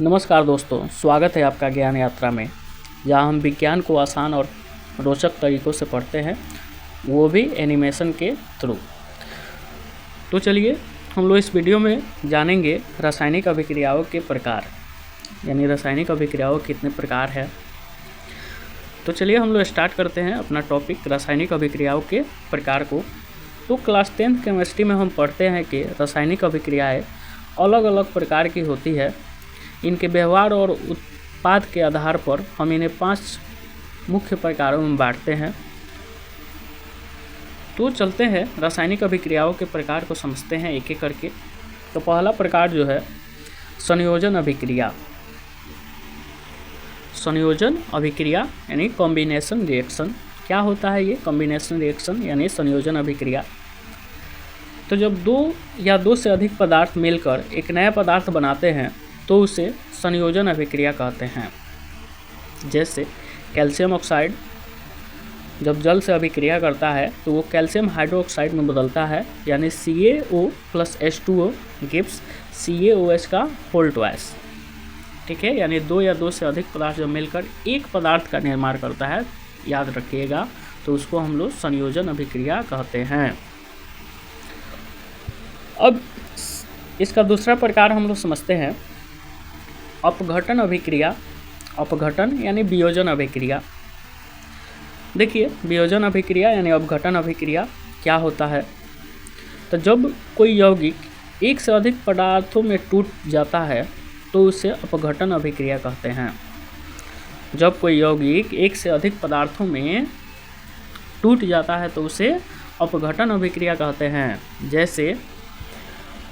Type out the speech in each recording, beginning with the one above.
नमस्कार दोस्तों, स्वागत है आपका ज्ञान यात्रा में, जहां हम विज्ञान को आसान और रोचक तरीक़ों से पढ़ते हैं, वो भी एनिमेशन के थ्रू। तो चलिए हम लोग इस वीडियो में जानेंगे रासायनिक अभिक्रियाओं के प्रकार, यानी रासायनिक अभिक्रियाओं कितने प्रकार है। तो चलिए हम लोग स्टार्ट करते हैं अपना टॉपिक रासायनिक अभिक्रियाओं के प्रकार को। तो क्लास 10th केमिस्ट्री में हम पढ़ते हैं कि रासायनिक अभिक्रियाएँ अलग अलग प्रकार की होती है। इनके व्यवहार और उत्पाद के आधार पर हम इन्हें 5 मुख्य प्रकारों में बांटते हैं। तो चलते हैं रासायनिक अभिक्रियाओं के प्रकार को समझते हैं एक एक करके। तो पहला प्रकार जो है संयोजन अभिक्रिया। संयोजन अभिक्रिया यानी कॉम्बिनेशन रिएक्शन। क्या होता है ये कॉम्बिनेशन रिएक्शन यानी संयोजन अभिक्रिया? तो जब दो या दो से अधिक पदार्थ मिलकर एक नया पदार्थ बनाते हैं तो उसे संयोजन अभिक्रिया कहते हैं। जैसे कैल्शियम ऑक्साइड जब जल से अभिक्रिया करता है तो वो कैल्शियम हाइड्रोक्साइड में बदलता है, यानी CaO + H2O गिव्स CaOH का होल ट्वाइस। ठीक है, यानी दो या दो से अधिक पदार्थ जब मिलकर एक पदार्थ का निर्माण करता है, याद रखिएगा, तो उसको हम लोग संयोजन अभिक्रिया कहते हैं। अब इसका दूसरा प्रकार हम लोग समझते हैं अपघटन अभिक्रिया। अपघटन यानी वियोजन अभिक्रिया। देखिए, वियोजन अभिक्रिया यानी अपघटन अभिक्रिया क्या होता है? तो जब कोई यौगिक एक से अधिक पदार्थों में टूट जाता है तो उसे अपघटन अभिक्रिया कहते हैं। जब कोई यौगिक एक से अधिक पदार्थों में टूट जाता है तो उसे अपघटन अभिक्रिया कहते हैं। जैसे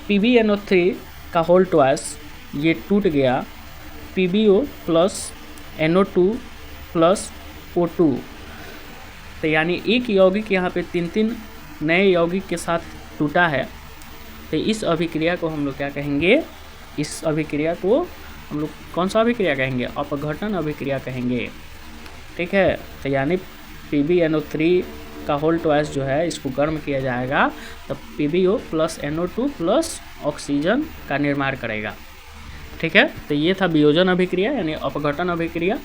PbNO3 का होल ट्वाइस ये टूट गया PbO + NO2 + O2। तो यानी एक यौगिक यहाँ पे 3 नए यौगिक के साथ टूटा है। तो इस अभिक्रिया को हम लोग क्या कहेंगे? इस अभिक्रिया को हम लोग कौन सा अभिक्रिया कहेंगे? अपघटन अभिक्रिया कहेंगे। ठीक है, तो यानी PbNO3 का होल ट्वाइस जो है इसको गर्म किया जाएगा तब PbO + NO2 + ऑक्सीजन का निर्माण करेगा। ठीक है, तो ये था वियोजन अभिक्रिया यानी अपघटन अभिक्रिया।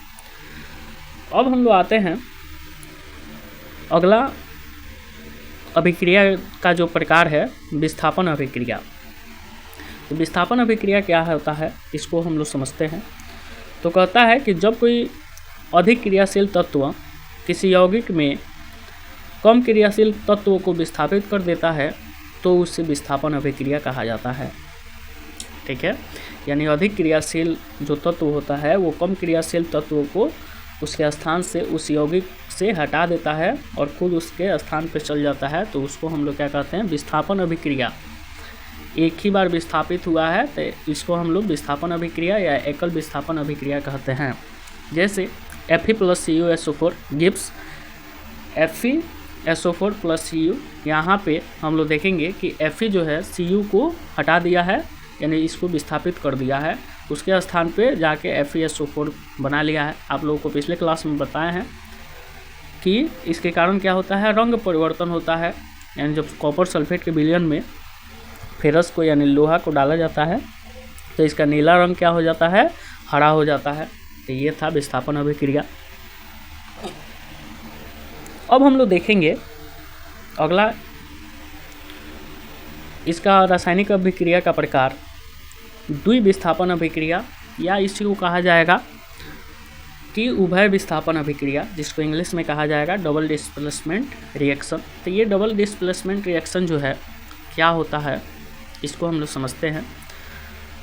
अब हम लोग आते हैं अगला अभिक्रिया का जो प्रकार है विस्थापन अभिक्रिया। तो विस्थापन अभिक्रिया क्या होता है इसको हम लोग समझते हैं। तो कहता है कि जब कोई अधिक क्रियाशील तत्व किसी यौगिक में कम क्रियाशील तत्वों को विस्थापित कर देता है तो उसे विस्थापन अभिक्रिया कहा जाता है। ठीक है, यानी अधिक क्रियाशील जो तत्व होता है वो कम क्रियाशील तत्वों को उसके स्थान से उस यौगिक से हटा देता है और खुद उसके स्थान पर चल जाता है, तो उसको हम लोग क्या कहते हैं? विस्थापन अभिक्रिया। एक ही बार विस्थापित हुआ है तो इसको हम लोग विस्थापन अभिक्रिया या एकल विस्थापन अभिक्रिया कहते हैं। जैसे Fe + CuSO4 gives FeSO4 + Cu। यहाँ पे हम लोग देखेंगे कि Fe जो है Cu को हटा दिया है, यानी इसको विस्थापित कर दिया है, उसके स्थान पे जाके FeSO4 बना लिया है। आप लोगों को पिछले क्लास में बताए हैं कि इसके कारण क्या होता है? रंग परिवर्तन होता है। यानी जब कॉपर सल्फेट के विलयन में फेरस को यानी लोहा को डाला जाता है तो इसका नीला रंग क्या हो जाता है? हरा हो जाता है। तो ये था विस्थापन अभिक्रिया। अब हम लोग देखेंगे अगला इसका रासायनिक अभिक्रिया का प्रकार द्विविस्थापन अभिक्रिया, या इसी को कहा जाएगा कि उभय विस्थापन अभिक्रिया, जिसको इंग्लिश में कहा जाएगा डबल डिस्प्लेसमेंट रिएक्शन। तो ये डबल डिस्प्लेसमेंट रिएक्शन जो है क्या होता है इसको हम लोग समझते हैं।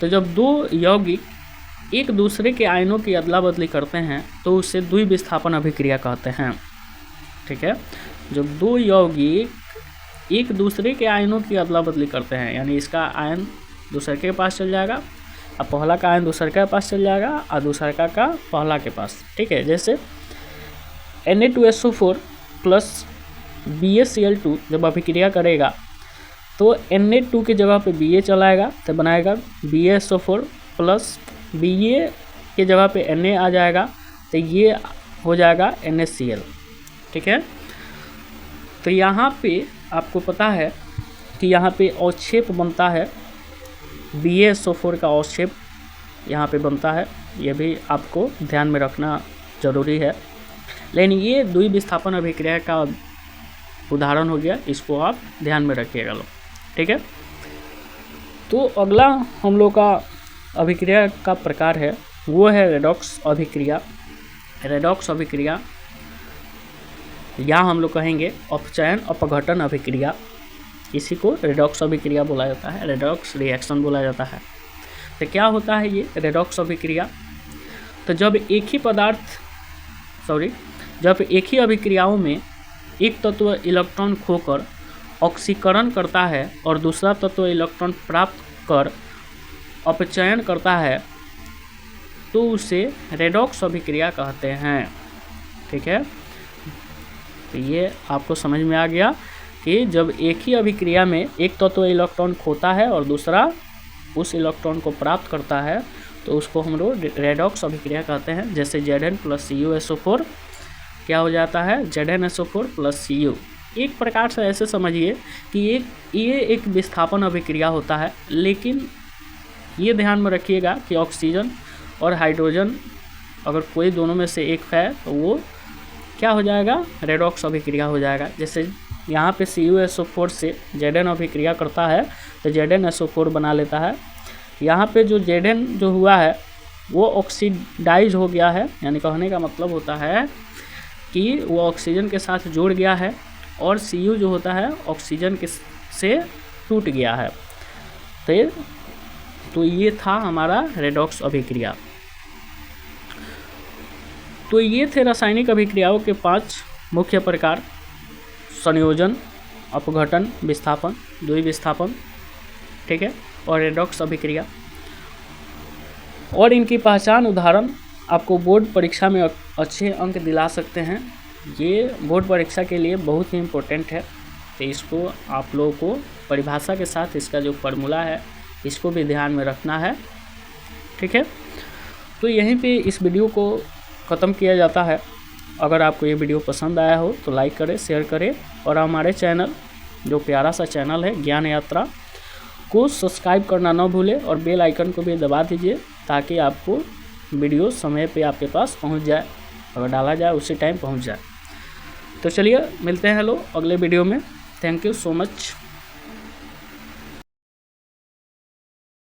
तो जब दो यौगिक एक दूसरे के आयनों की अदला बदली करते हैं तो उसे द्विविस्थापन अभिक्रिया कहते हैं। ठीक है, जब दो यौगिक एक दूसरे के आयनों की अदला बदली करते हैं, यानी इसका आयन दूसरे के पास चल जाएगा और पहला का आयन दूसरे के पास चल जाएगा और दूसरे का पहला के पास। ठीक है, जैसे Na2SO4 + BaCl2 जब अभिक्रिया करेगा तो Na2 की जगह पे Ba चलाएगा तो बनाएगा BaSO4 + Ba की जगह पे Na आ जाएगा तो ये हो जाएगा NaCl। ठीक है, तो यहाँ पे आपको पता है कि यहाँ पे अवक्षेप बनता है BaSO4 का अवक्षेप यहाँ पे बनता है, ये भी आपको ध्यान में रखना ज़रूरी है। लेकिन ये द्वि विस्थापन अभिक्रिया का उदाहरण हो गया, इसको आप ध्यान में रखिएगा लोग, ठीक है। तो अगला हम लोग का अभिक्रिया का प्रकार है वो है रेडॉक्स अभिक्रिया। रेडॉक्स अभिक्रिया या हम लोग कहेंगे अपचयन अपघटन अभिक्रिया, इसी को रेडॉक्स अभिक्रिया बोला जाता है, रेडॉक्स रिएक्शन बोला जाता है। तो क्या होता है ये रेडॉक्स अभिक्रिया? तो जब एक ही अभिक्रियाओं में एक तत्व इलेक्ट्रॉन खोकर ऑक्सीकरण करता है और दूसरा तत्व इलेक्ट्रॉन प्राप्त कर अपचयन करता है तो उसे रेडॉक्स अभिक्रिया कहते हैं, ठीक है। तो ये आपको समझ में आ गया कि जब एक ही अभिक्रिया में एक तत्व इलेक्ट्रॉन खोता है और दूसरा उस इलेक्ट्रॉन को प्राप्त करता है तो उसको हम लोग रेडॉक्स अभिक्रिया कहते हैं। जैसे Zn + CuSO4 क्या हो जाता है, ZnSO4 + Cu। एक प्रकार से ऐसे समझिए कि ये एक विस्थापन अभिक्रिया होता है, लेकिन ये ध्यान में रखिएगा कि ऑक्सीजन और हाइड्रोजन अगर कोई दोनों में से एक है तो वो क्या हो जाएगा, रेडॉक्स अभिक्रिया हो जाएगा। जैसे यहाँ पे CuSO4 से Zn अभिक्रिया करता है तो ZnSO4 बना लेता है। यहाँ पे जो Zn जो हुआ है वो ऑक्सीडाइज हो गया है, यानी कहने का मतलब होता है कि वो ऑक्सीजन के साथ जुड़ गया है और Cu जो होता है ऑक्सीजन के से टूट गया है। तो ये था हमारा रेडॉक्स अभिक्रिया। तो ये थे रासायनिक अभिक्रियाओं के 5 मुख्य प्रकार: संयोजन, अपघटन, विस्थापन, द्वि विस्थापन, ठीक है, और रेडॉक्स अभिक्रिया। और इनकी पहचान उदाहरण आपको बोर्ड परीक्षा में अच्छे अंक दिला सकते हैं। ये बोर्ड परीक्षा के लिए बहुत ही इम्पोर्टेंट है, तो इसको आप लोगों को परिभाषा के साथ इसका जो फार्मूला है इसको भी ध्यान में रखना है, ठीक है। तो यहीं पे इस वीडियो को ख़त्म किया जाता है। अगर आपको ये वीडियो पसंद आया हो तो लाइक करें, शेयर करें और हमारे चैनल जो प्यारा सा चैनल है ज्ञान यात्रा को सब्सक्राइब करना ना भूलें और बेल आइकन को भी दबा दीजिए ताकि आपको वीडियो समय पे आपके पास पहुंच जाए, अगर डाला जाए उसी टाइम पहुंच जाए। तो चलिए मिलते हैं लोग अगले वीडियो में। Thank you so much.